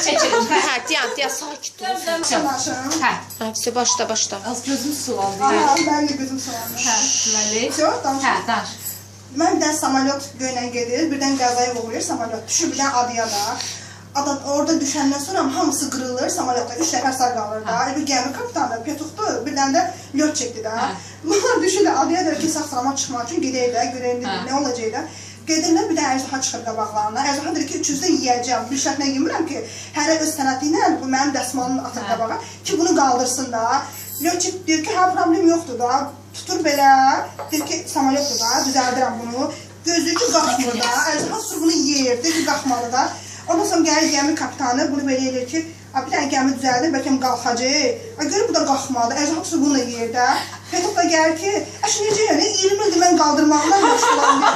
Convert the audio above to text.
Çekelim. Hə, deyən, sakit ol. Hə, başla. Az gözüm sulandı. Mənim də gözüm sulandı. Hə, deməli. Danış. Hə, danış. Mən bir dənə samolyot göylə gedir, birdən qəzaya uğrayır samolyot. Düşür bir dənə adaya da. Orada düşəndən sonra hamısı qırılır samolyotda. 3 nəfər sağ qalır da. Bir gəmi kapitanı, Petuxdur, bir dənə də lyoç çəkdi da. Bunlar düşürlər adaya da ki, sağ-salamat çıxmaq üçün gedək də, görəyim nə olacaq da. Gedirlər, bir də əjdaha çıxır qabaqlarına. Əjdaha deyir ki, 300-də yiyəcəm. Bir şərtlə yemirəm ki, hərə öz sənəti ilə bu mənim dəsmalını atır qabağa ki, bunu qaldırsın da. Lyoçik deyir ki, hə, problem yoxdur da. Tutur belə, deyir ki, samolyotdur da, düzəldirəm bunu. Gözlüyü ki, qalxmır da. Əjdaha tutur bunu yeyir, deyir ki, qalxmalı da. Ondan sonra gəlir gəmi kapitanı, bunu belə edir ki, bir dənə gəmi düzəldir, bəlkə qalxacaq. Görür, bu da qalxmalı, əjdaha tutur bunu da yeyir də. Petuq da gəlir ki, əşi necə yəni, 20 ildir mən qaldırmağından yoxsulandım.